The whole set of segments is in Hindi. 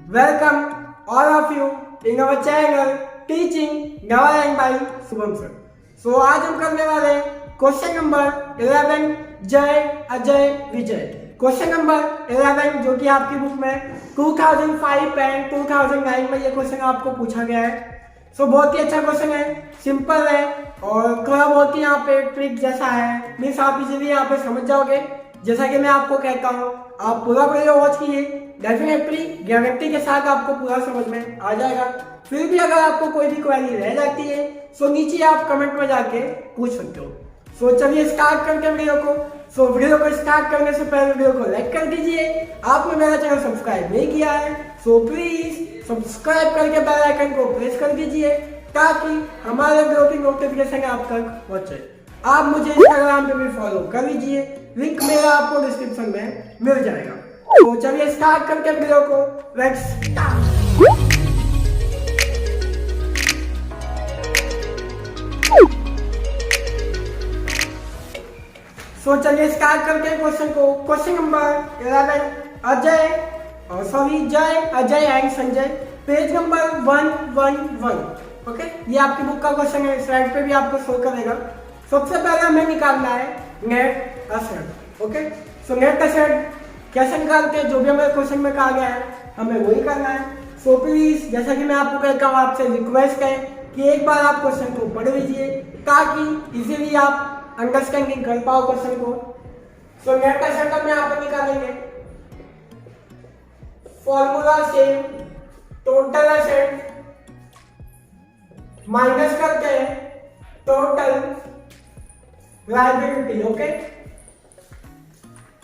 Welcome all of you in our channel teaching Navalang by Shubham sir. So आज हम करने वाले क्वेश्चन नंबर 11 जय अजय विजय। क्वेश्चन नंबर 11 जो कि आपकी बुक में 2005 एंड 2009 में ये क्वेश्चन आपको पूछा गया है। सो बहुत ही अच्छा क्वेश्चन है, सिंपल है और थोड़ा बहुत ही यहाँ पे ट्रिक जैसा है, मीन्स आप इजीली यहाँ पे समझ जाओगे। जैसा कि मैं आपको कहता हूँ आप पूरा वीडियो वॉच कीजिए, डेफिनेटली गारंटी के साथ आपको पूरा समझ में आ जाएगा। फिर भी अगर आपको कोई भी क्वेरी रह जाती है सो नीचे आप कमेंट में जाके पूछ सकते हो। सो चलिए स्टार्ट करते वीडियो को। सो वीडियो को स्टार्ट करने से पहले वीडियो को लाइक कर दीजिए। आपने मेरा चैनल सब्सक्राइब नहीं किया है सो प्लीज सब्सक्राइब करके बेल आइकन को प्रेस कर दीजिए ताकि हमारे वीडियो की नोटिफिकेशन आप तक पहुंचे। आप मुझे इंस्टाग्राम पे भी फॉलो कर लीजिए, लिंक मेरा आपको डिस्क्रिप्शन में मिल जाएगा। तो चलिए स्टार्ट करके वीडियो को, लेट्स स्टार्ट। सो चलिए स्टार्ट करके क्वेश्चन को। क्वेश्चन नंबर 11 जय Ajay and Sanjay, page number 111। Okay, ये आपकी बुक का क्वेश्चन है, स्लाइड पे भी आपको शो करेगा। सबसे पहले हमें निकालना है net asset. Okay, so net asset कैसे निकालते हैं, जो भी हमें क्वेश्चन में कहा गया है हमें वही करना है। सो प्लीज जैसा कि मैं आपको कहता हूँ, आपसे रिक्वेस्ट है कि एक बार आप क्वेश्चन को पढ़ लीजिए ताकि इजीली आप अंडरस्टैंडिंग कर पाओ क्वेश्चन को। सो नेट असेट हम यहाँ पर निकालेंगे, फॉर्मूला से टोटल असेट माइनस करते हैं टोटल लायबिलिटी। ओके,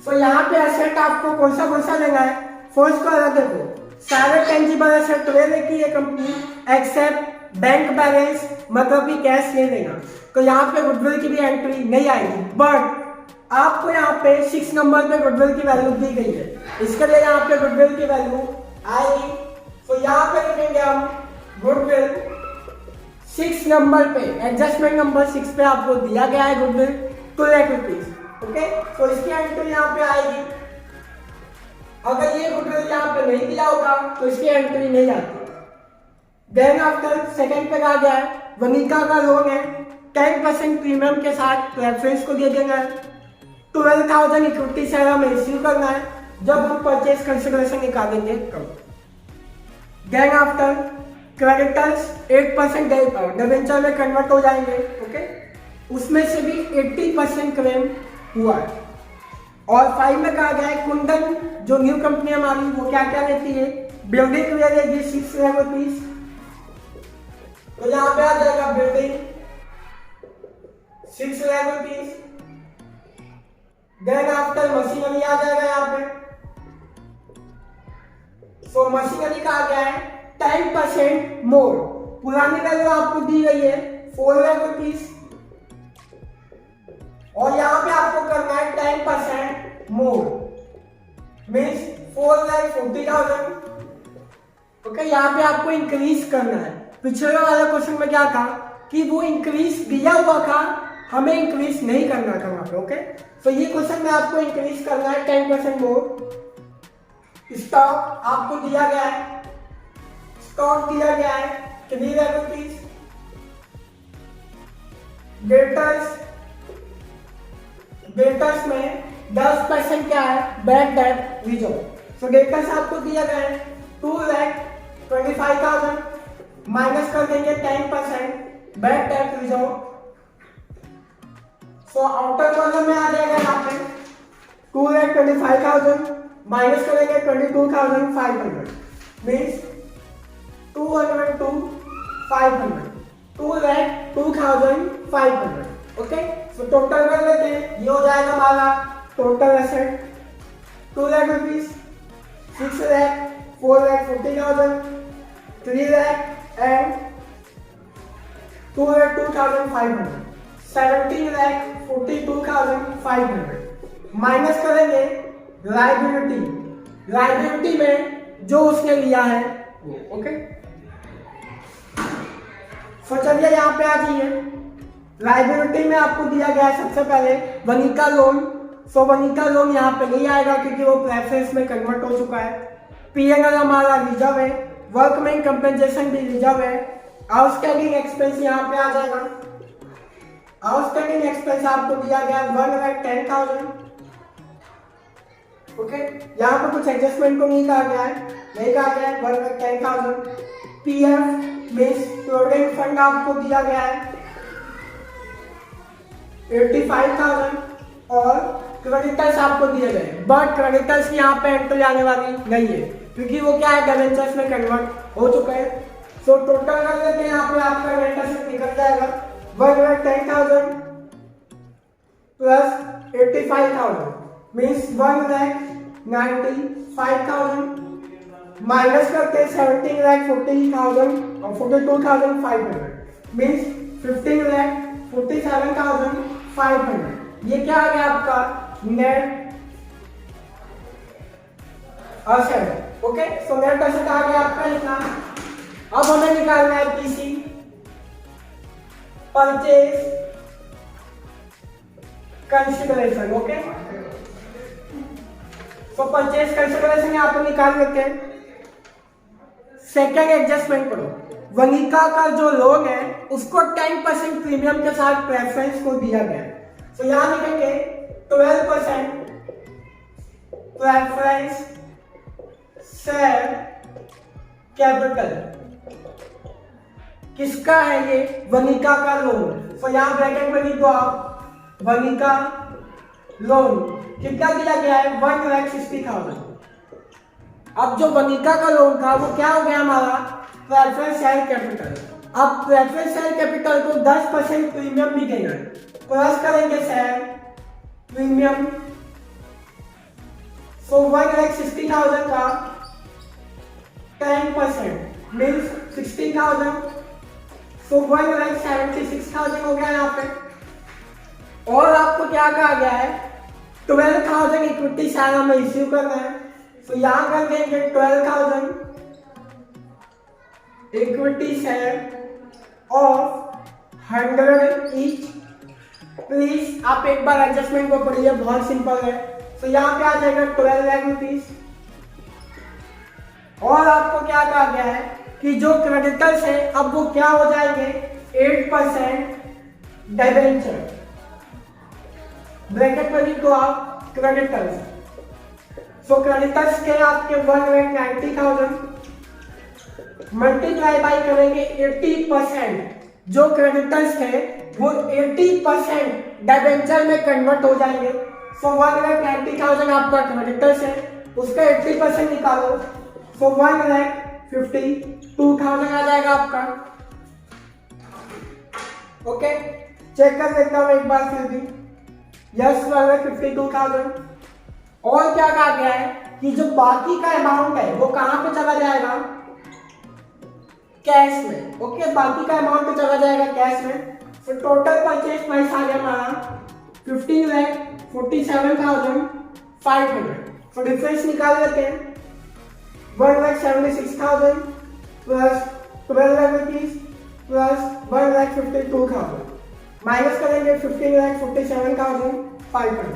सो यहाँ पे एसेट आपको कौन सा लेना है। फर्स्ट को अलग देखो, सारे टेंजिबल एसेट ले लेगी ये कंपनी एक्सेप्ट बैंक बैलेंस, मतलब कि कैश ले लेना। तो यहाँ पे गुडविल की भी एंट्री नहीं आएगी, बट आपको यहाँ पे 6 नंबर पे गुडविल की वैल्यू दी गई है, इसके लिए यहाँ पे गुडविल की वैल्यू आएगी। तो यहाँ पे लिखेंगे हम गुडविल 6 नंबर पे, एडजस्टमेंट नंबर 6 पे आपको दिया गया है गुडविल 2 लाख रुपीज। ओके, तो इसकी एंट्री यहाँ पे आएगी। अगर ये गुडविल यहाँ पे नहीं दिया होगा तो इसकी एंट्री नहीं आती। देन आफ्टर सेकंड पे कहा गया है वनिका का लोन है 10% प्रीमियम के साथ प्रेफरेंस को दे देना है, 12,000 इक्विटी शेयर हमें इश्यू करना है जब हम परचेज कंसिडरेशन निकालेंगे तब। देन आफ्टर क्रेडिटर्स 8% डिबेंचर में कन्वर्ट हो जाएंगे। ओके, उसमें से भी 80% क्लेम हुआ है। और 5 में कहा गया है कुंदन जो न्यू कंपनी हमारी वो क्या क्या लेती है, बिल्डिंग ले लेगी 6 लाख रुपीज। तो यहाँ पे आ जाएगा building 6 lakh rupees. Then after machinery आ जाएगा यहाँ पे। सो मशीनरी का आ गया है 10% मोर, पुरानी वैल्यू आपको दी गई है 4 लाख रुपीज और यहाँ पे आपको करना है 10% मोर, मीन्स 4,40,000। ओके, यहाँ पे आपको इंक्रीज करना है। पिछले वाले क्वेश्चन में क्या था कि वो इंक्रीज दिया हुआ था, हमें इंक्रीज नहीं करना था वहां पे। ओके, तो ये क्वेश्चन में आपको इंक्रीज करना है 10% मोर। स्टॉक आपको दिया गया है, स्टॉक दिया गया है 3 लाख रुपीज। डेटर्स में 10% क्या है, बैड डेट रिजर्व। सो डेटर्स आपको दिया गया है 2,25,000, माइनस कर देंगे 10% bad debt reserve. So outer column में आ जाएगा यहाँ पे 2,25,000 माइनस करेंगे 22,500, मीन्स 202,500, 2,02,500। ओके, सो टोटल कर लेते हैं, ये हो जाएगा हमारा total asset 2 lakh rupees, 6 lakh, 4,40,000, 3 lakh and 202,500, 17,42,500। Minus करेंगे लाइबिलिटी में जो उसने लिया है वो। ओके, सो चलिए यहाँ पे आ जाइए। लाइबिलिटी में आपको दिया गया है सबसे पहले वनिका लोन। सो वनिका लोन यहाँ पे नहीं आएगा क्योंकि वो प्रेफरेंस में कन्वर्ट हो चुका है। P&L हमारा रिजर्व है, वर्कमैन कंपेंसेशन भी रिजर्व है। आउटस्टैंडिंग एक्सपेंस यहाँ पे आ जाएगा। आउटस्टैंडिंग एक्सपेंस आपको दिया गया 1,10,000। ओके, यहाँ पे कुछ एडजस्टमेंट को नहीं कहा गया है, नहीं कहा गया है 1,10,000। पीएफ मींस प्रोविडेंट फंड आपको दिया गया है 85,000 और क्रेडिटर्स आपको दिए गए, बट क्रेडिटर्स की यहाँ पे एंट्री आने वाली नहीं है क्योंकि वो क्या है डिबेंचर्स में कन्वर्ट हो चुका है। सो टोटल कर लेते हैं, यहाँ पे आपका क्रेडिटर्स निकल जाएगा 1,10,000 प्लस 85,000 मीन्स 1,95,000 माइनस करते हैं 17,40,000 और 42,500 मीन्स 15,47,500। ये क्या आ गया आपका net asset. Okay, so net asset आ गया आपका इतना। अब हमें निकालना है पीसी परचेज कंसिडरेशन। ओके, तो परचेज कंसिडरेशन यहाँ पे निकाल लेते हैं। सेकेंड एडजस्टमेंट करो, वनिका का जो लोन है उसको 10% प्रीमियम के साथ प्रेफरेंस को दिया गया है। तो यहां लिखेंगे 12% प्रेफरेंस शेयर कैपिटल। किसका है ये? वनिका का लोन। तो यहां ब्रैकेट में लिख दो आप वनिका लोन कितना दिया गया है 1,60,000। अब जो वनिका का लोन था वो क्या हो गया हमारा प्रेफरेंस शेयर कैपिटल। अब प्रेफरेंस शेयर कैपिटल को 10% प्रीमियम भी देना है, प्लस करेंगे शेयर प्रीमियम। सो 1,60,000 का 10% मीन्स 16,000। सो 1,76,000 हो गया यहाँ पे। और आपको क्या कहा गया है 12,000 इक्विटी शेयर हमें इश्यू करना है। तो यहां कर देंगे 12,000 equity share of 100 each. Please आप एक बार एडजस्टमेंट को पढ़िए, बहुत सिंपल है। तो यहाँ पे आ जाएगा 12 लाख रुपीज। और आपको क्या कहा गया है कि जो क्रेडिटर्स है अब वो क्या हो जाएंगे 8% डिबेंचर। ब्रैकेट में लिखो आप क्रेडिटर्स। सो क्रेडिटर्स के आपके 1,90,000 मल्टीप्लाई बाई करेंगे 80%। जो क्रेडिटर्स है वो 80% डिबेंचर में कन्वर्ट हो जाएंगे। सो 1,90,000 आपका क्रेडिटर्स है, उसका 80% निकालो। सो 1,52,000 आ जाएगा आपका। ओके, चेक कर लेता हूं एक बार फिर भी। यस 1,52,000। और क्या कहा गया है कि जो बाकी का अमाउंट है वो कहां पे चला जाएगा कैश में। ओके, बाकी का अमाउंट पे चला जाएगा कैश में। तो टोटल परचेज प्राइस आ गया हमारा 15,47,500। तो डिफरेंस निकाल लेते हैं 1,76,000 plus 12 lakh rupees plus 1,52,000 minus करेंगे 15,47,500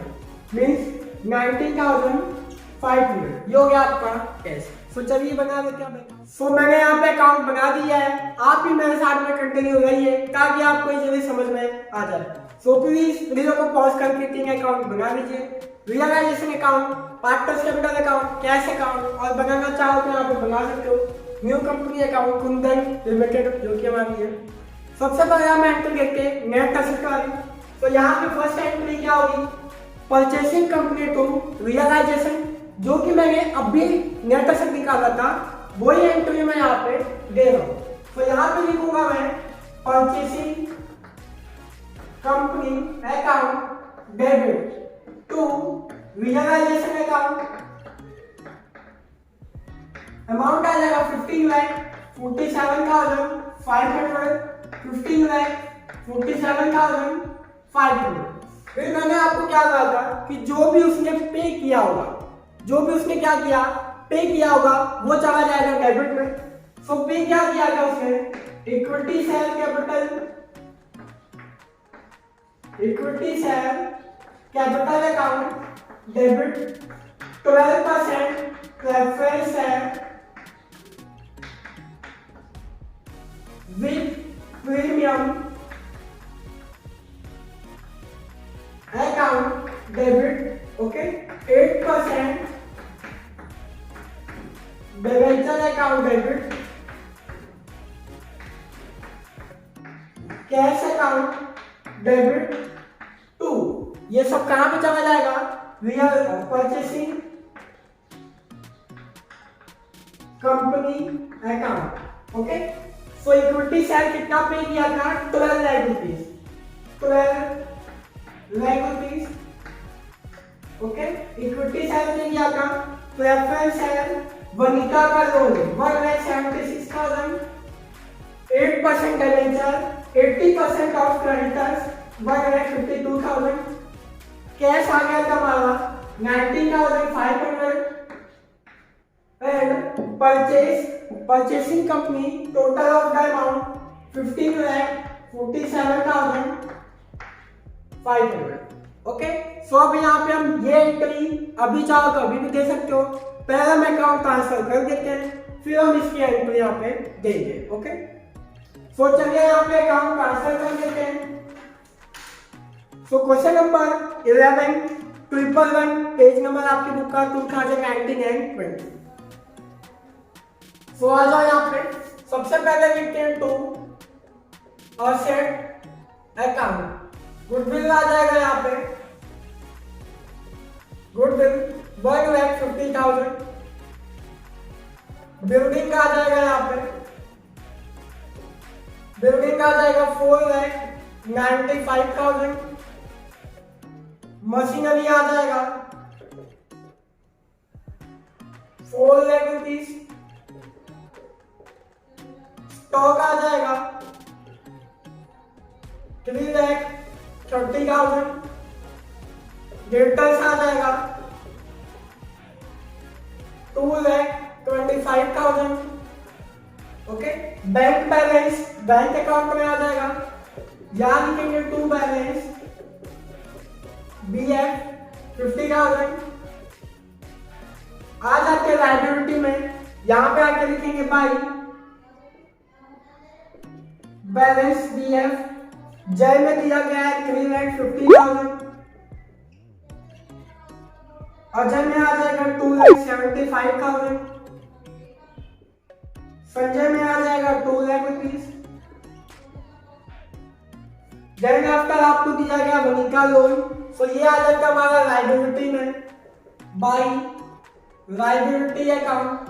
मीन्स 19,500। ये हो गया आपका कैश। तो चलिए बना देते हैं। सो मैंने यहाँ पे अकाउंट बना दिया है, आप भी मेरे साथ में कंटिन्यू रहिए ताकि आपको जल्दी समझ में आ जाए। सो प्लीज वीडियो को पॉज करके 3 अकाउंट बना लीजिए। Realisation account, partners capital account, cash account, और बनाना चाहो तो यहाँ पे बना सकते हो new company account Kundan limited जो कि हमारी है। सबसे पहले हम एंट्री करके नेट असेट वाली। तो यहाँ पे फर्स्ट एंट्री क्या होगी परचेसिंग कंपनी टू रियलाइजेशन, जो कि मैंने अभी नेट असेट निकाला था वही एंट्री मैं यहाँ पे दे रहा हूँ। तो यहाँ पे लिखूंगा मैं purchasing company account debit to realization account. Amount आ जाएगा 15,47,500 15,47,500। फिर मैंने आपको क्या कहा था कि जो भी उसने पे किया होगा, जो भी उसने क्या किया पे किया होगा वो चला जाएगा डेबिट में। सो पे क्या किया था उसने equity share capital, equity share capital account debit 12% preference है with premium account debit, okay, 8% debenture account debit, cash account debit 2। ये सब कहां पे चला जाएगा? Real purchasing company account, okay. So equity share कितना पे किया था? 12 lakh rupees, 12 lakh rupees, okay. Equity share pay किया था। प्रेफरेंस शेयर वनिका का loan 1,76,000, 8% debenture, 80% of creditors 1,52,000। Cash आ गया था हमारा 19,500 and purchasing company total of the amount 15,47,500, okay. So अब यहाँ पे हम ये एंट्री अभी चाहो तो अभी भी दे सकते हो, पहले हम अकाउंट ट्रांसफर कर देते हैं, फिर हम इसकी एंट्री यहाँ पे देंगे, ओके। सो चलिए यहाँ पे अकाउंट ट्रांसफर कर देते हैं। So question number 11,111 page number आपकी बुक का 2019 एंड 20। सो आ जाओ यहाँ पे, सबसे पहले लिखते हैं टू असेट अकाउंट, गुडविल आ जाएगा यहाँ पे, गुडविल 1,50,000, बिल्डिंग आ जाएगा यहाँ पे, बिल्डिंग आ जाएगा 4,95,000, मशीनरी आ जाएगा 4 लाख रुपीज, स्टॉक आ जाएगा 3,30,000, डेटर्स आ जाएगा 2,25,000, okay. Bank balance bank account में आ जाएगा, यहां लिखेंगे टू बैलेंस BF 50,000। आ जाते लाइबिलिटी में, यहां पे आके लिखेंगे बाई बैलेंस BF, जय में दिया गया है 3,50,000, अजय में आ जाएगा 2,75,000, संजय में आ जाएगा 2 लाख रुपीज। देन आफ्टर आपको दिया गया वनिका लोन, सो ये आ जाएगा हमारा लाइबिलिटी में by liability account,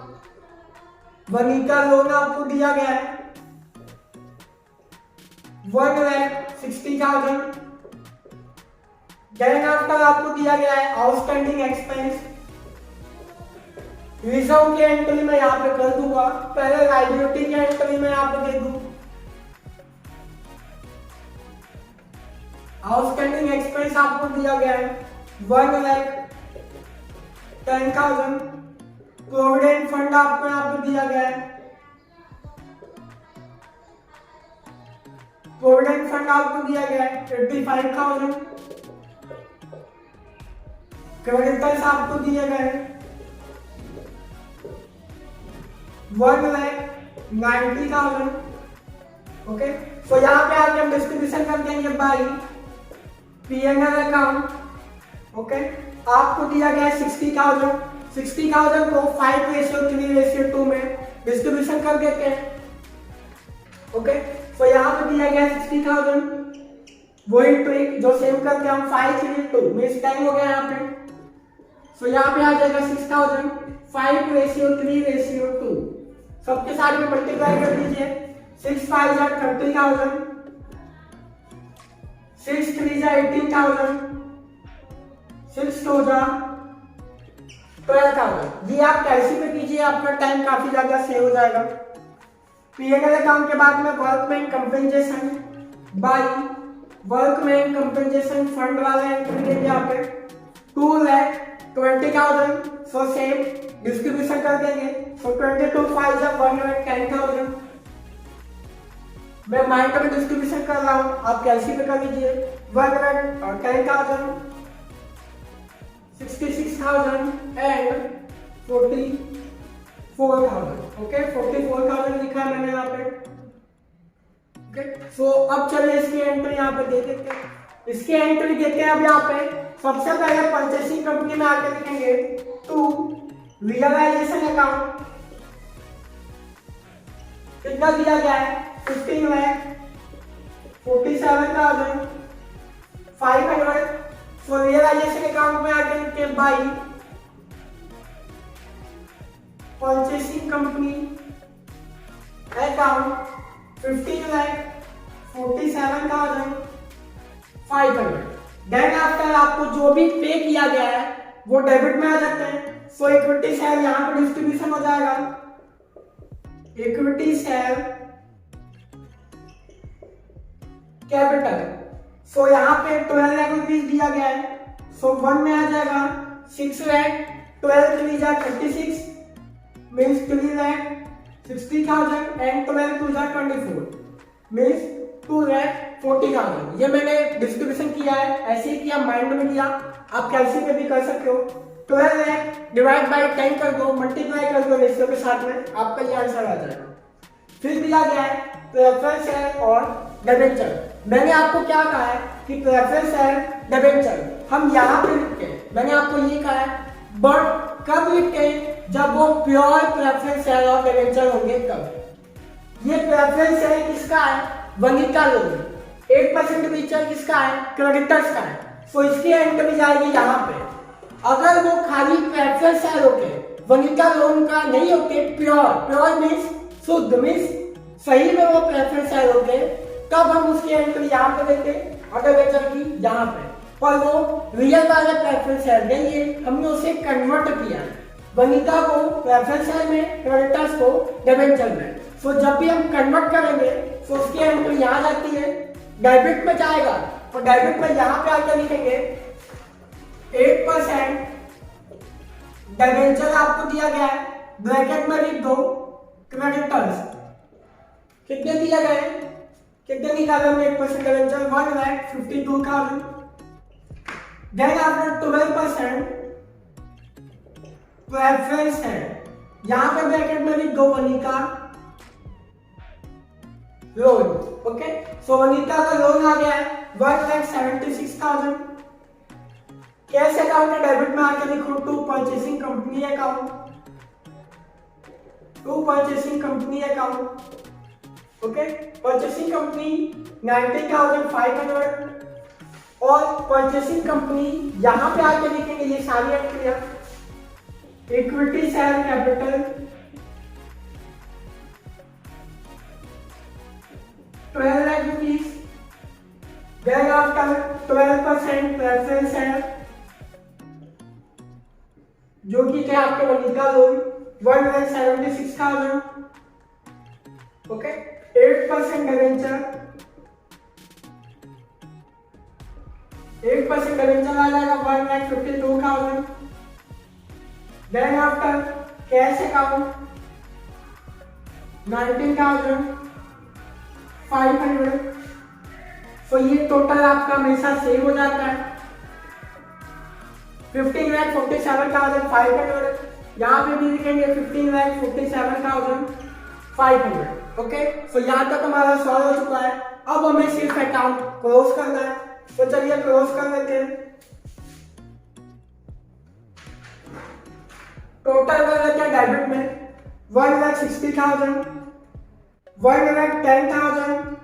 Vanika loan आपको दिया गया है 1,60,000। देन आफ्टर आपको दिया गया है आउटस्टैंडिंग एक्सपेंस, रिजर्व की एंट्री में यहाँ पे कर दूंगा, पहले लाइबिलिटी की एंट्री में यहाँ पे दे दूं, आउटस्टैंडिंग एक्सपेंस आपको दिया गया है 1,10,000, प्रोविडेंट फंड आपको यहाँ पे दिया गया है, प्रोविडेंट फंड आपको दिया गया है 85,000, क्रेडिटर्स आपको दिए गए हैं 1,90,000, ओके। सो यहाँ पे आके हम डिस्ट्रीब्यूशन कर देंगे बाई P&L अकाउंट, ओके। आपको दिया गया है 60,000, 60,000 को 5:3:2 में डिस्ट्रीब्यूशन कर देते हैं, ओके। सो यहाँ पे दिया गया 60,000, वही ट्रिक जो सेम करके हम 5:3:2 मिस टाइम हो गया यहाँ पे। सो यहाँ पे आ जाएगा 6,000 5:3:2, सबके साथ में मल्टीप्लाई कर दीजिए, 6 5 30,000, 6 3 18,000, 6 2 12,000। ये आप कैसे पे कीजिए, आपका टाइम काफी ज्यादा सेव हो जाएगा। P&L अकाउंट के बाद में workman compensation by workman compensation fund वाला एंट्री देंगे यहाँ पे 2,20,000, सो सेम डिस्ट्रीब्यूशन कर देंगे, सो 22 5 110,000। मैं माइंड में डिस्ट्रीब्यूशन कर रहा हूँ, आप कैसे पे कर लीजिए 110,000, 66,000 एंड 44,000। ओके, 44,000 लिखा है मैंने यहाँ पे। ओके, सो अब चलिए इसकी एंट्री यहाँ पे दे देते हैं। इसकी एंट्री देते हैं अब यहाँ पे। सबसे पहले परचेसिंग कंपनी में आके लिखेंगे टू रियलाइजेशन अकाउंट। कितना दिया गया है? 15,47,500। सो रियलाइजेशन अकाउंट में आके लिखते हैं by purchasing company account 15,47,500। Then after आपको जो भी पे किया गया है वो डेबिट में आ जाते हैं। सो इक्विटी शेयर यहाँ पर डिस्ट्रीब्यूशन हो जाएगा। Equity share capital. सो यहाँ पे 12 लाख रुपीज दिया गया है। सो 1 में आ जाएगा 6 लाख। 12 3 जा 36 मीन्स 3 लाख 60,000 एंड 12 2 जा 24 मीन्स 2 लाख 40,000। ये मैंने डिस्ट्रीब्यूशन किया है, ऐसे ही किया, माइंड में किया। आप कैलसी में भी कर सकते हो। 12 लाख डिवाइड बाई 10 कर दो, मल्टीप्लाई कर दो रेशियो के साथ में, आपका ये आंसर आ जाएगा। फिर दिया गया है प्रेफरेंस शेयर और डिबेंचर। मैंने आपको क्या कहा है कि प्रेफरेंस शेयर डिबेंचर हम यहाँ पे लिखते हैं। मैंने आपको ये कहा है, बट कब लिखते हैं? जब वो प्योर प्रेफरेंस शेयर और डिबेंचर होंगे तब। ये प्रेफरेंस शेयर किसका है? वनिता लोन। 8% डिबेंचर किसका है? क्रेडिटर्स का है। सो इसकी एंट्री जाएगी यहाँ पे। अगर वो खाली प्रेफरेंस शेयर होते, वनिता लोन का नहीं होते, प्योर मीन्स शुद्ध मीन्स सही में वो प्रेफरेंस शेयर होते, तब हम उसकी एंट्री यहाँ पे देते और डिबेंचर की यहाँ पे। पर वो रियल वाला प्रेफरेंस शेयर नहीं है, हमने उसे कन्वर्ट किया है, वनिता को प्रेफरेंस शेयर में, क्रेडिटर्स को डिबेंचर में। सो जब भी हम कन्वर्ट करेंगे तो उसकी एंट्री यहाँ जाती है, डेबिट में जाएगा और डेबिट में यहाँ पे आकर लिखेंगे 8% डिबेंचर आपको दिया गया है, ब्रैकेट में लिख दो क्रेडिटर्स। कितने दिया गए? कितने निकाले हमने? 8% डिबेंचर 1,52,000। देन आफ्टर 12% प्रेफरेंस है, यहां पे ब्रैकेट में लिख दो वनिता लोन। ओके, सो वनिता का लोन आ गया है 1,76,000। कैश अकाउंट के डेबिट में आके लिखो to purchasing company account. To purchasing company account. Okay, purchasing company 90,500 और परचेसिंग कंपनी यहां पे आके लिखेंगे ये सारी एंट्रियां। Equity share capital 12 lakh rupees. Then after 12% preference share जो कि क्या आपके Vanita loan 1,76,000। Okay, 8% debenture, 8% debenture आ जाएगा 1,52,000। Then after cash account 19,500। So ये टोटल आपका हमेशा सेव हो जाता है 15,47,500। यहाँ पे भी लिखेंगे 15,47,500। ओके, सो यहाँ तक हमारा सॉल्व हो चुका है। अब हमें सिर्फ अकाउंट क्लोज करना है, तो चलिए क्लोज कर लेते हैं। टोटल कर लेते हैं डेबिट में 1,60,000, 1,10,000।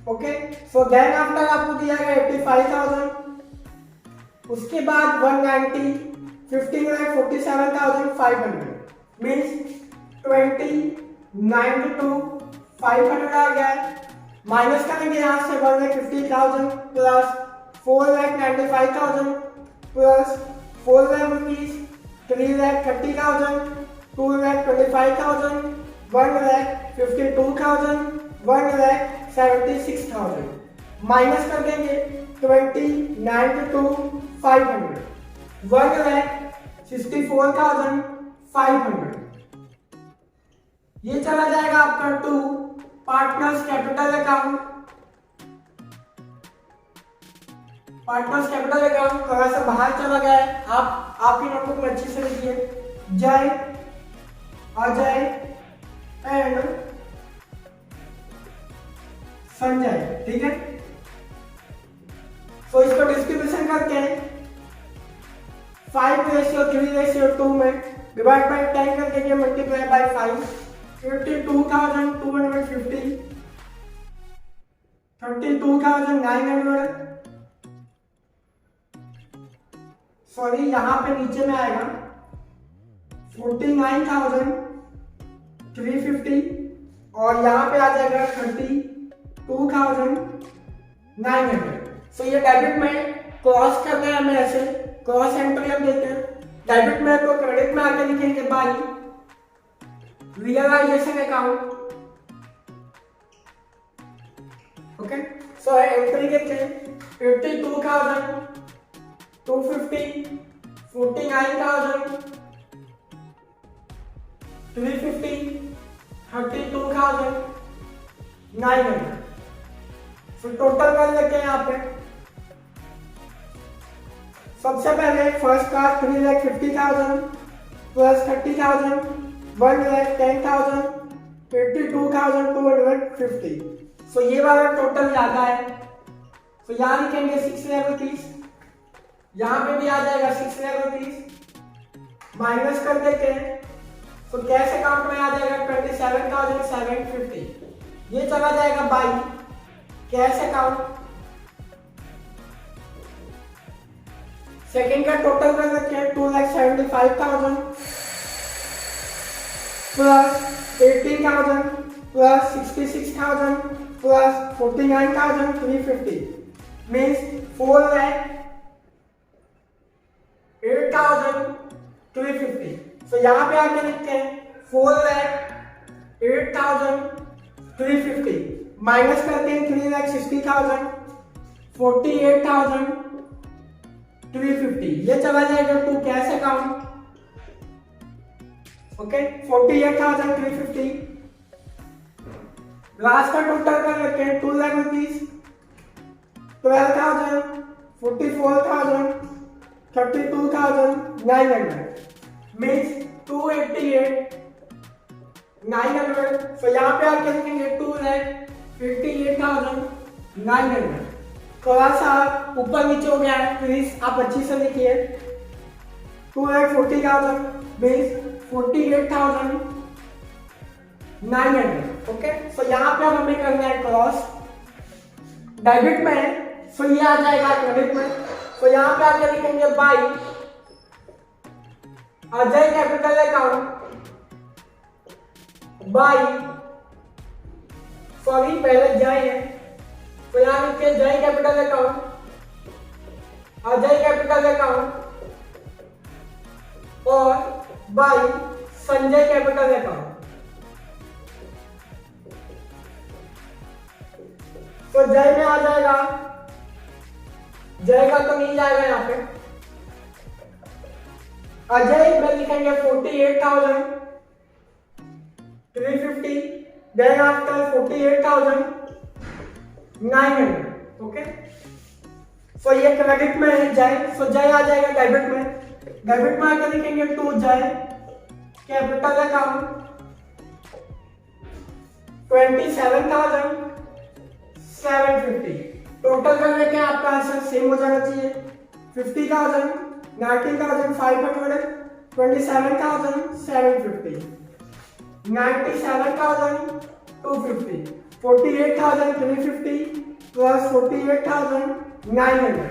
ओके, सो देन आफ्टर आपको दिया गया 85,000। उसके बाद 190, 15,47,500 मीन्स 20,92,500 आ गया है। माइनस करेंगे यहाँ से 1,50,000 plus 4,95,000 plus 4 lakh rupees 3,30,000 2,25,000 1,52,000 1,76,000 minus कर देंगे 20,92,500 1,64,500। ये चला जाएगा आपका to partners capital account. Partners capital account थोड़ा सा बाहर चला गया है, आप आपकी नोटबुक में अच्छे से लिखिए, जय, अजय एंड संजय, ठीक है। तो इसको डिस्ट्रीब्यूशन करते हैं 5:3:2 में डिवाइड बाय 10 करके मल्टीप्लाई बाय 5, 52,250, 32,900, सॉरी यहाँ पे नीचे में आएगा 49,350 और यहाँ पे आ जाएगा 32,900। सो ये डेबिट में क्रॉस करना है हमें, ऐसे क्रॉस एंट्री हम देते हैं। डेबिट में तो क्रेडिट में आगे लिखेंगे by realisation account, okay. So entry देते हैं 52,250, 49,350, 32,900। तो टोटल कर लेते हैं यहाँ पे। सबसे पहले फर्स्ट का 3,50,000 प्लस 30,000, 1,10,000, 82,250। सो ये वाला टोटल ज्यादा है, तो यहाँ लिखेंगे 6 लाख रुपीज, यहाँ पे भी आ जाएगा 6 लाख रुपीज, माइनस कर देते हैं। तो कैश अकाउंट में आ जाएगा 27,750, ये चला जाएगा बाई कैश अकाउंट। सेकेंड का टोटल कर सकते हैं 2,75,000 प्लस 18,000 प्लस 66,000 प्लस 49,350 मीन्स 4,08,350। तो यहाँ पे आके लिखते हैं 4,08,350 माइनस करते हैं 3,60,000, 48,350, ये चला जाएगा to cash account, okay. 48,350। Last का टोटल कर लेते हैं 2 लाख रुपीज, 12,000, 44,000, 32,900 मीन्स 288,900। तो यहाँ पे आप लिखेंगे 2,58,900। थोड़ा सा ऊपर नीचे हो गया है, प्लीज आप अच्छी से लिखिए। 2,40,000 मीन्स 48,900, ओके। सो यहाँ पे हमें करना है क्रॉस डेबिट में, सो ये आ जाएगा क्रेडिट में। तो यहाँ पे आके लिखेंगे by Ajay capital account, by sorry पहले जय है, तो यहाँ लिखिए जय capital account, Ajay capital account और बाई संजय कैपिटल अकाउंट। तो जय में आ जाएगा, जय का तो नहीं जाएगा यहाँ पे, अजय में लिखेंगे 48,350, देन आफ्टर 48,900, ओके। सो ये क्रेडिट में है जय, सो जय आ जाएगा डेबिट में। डेबिट में आकर लिखेंगे टू जय कैपिटल अकाउंट 27,750। टोटल कर लेके आपका आंसर सेम हो जाना चाहिए, 50,000, 19,500, 27,750, 97,250, 48,350 प्लस 48,900,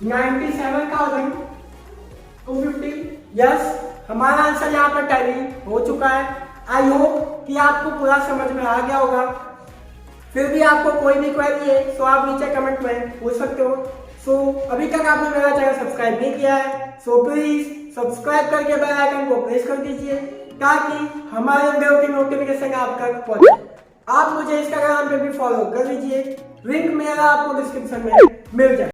97,250। यस, हमारा आंसर यहाँ पर टैली हो चुका है। आई होप कि आपको पूरा समझ में आ गया होगा। फिर भी आपको कोई भी क्वेरी है तो आप नीचे कमेंट में पूछ सकते हो। सो अभी तक आपने मेरा चैनल सब्सक्राइब नहीं किया है, सो प्लीज सब्सक्राइब करके बेल आइकन को प्रेस कर दीजिए ताकि हमारे वीडियो की नोटिफिकेशन आप तक पहुंचे। आप मुझे इंस्टाग्राम पे भी फॉलो कर लीजिए, लिंक मेरा आपको डिस्क्रिप्शन में मिल जाए।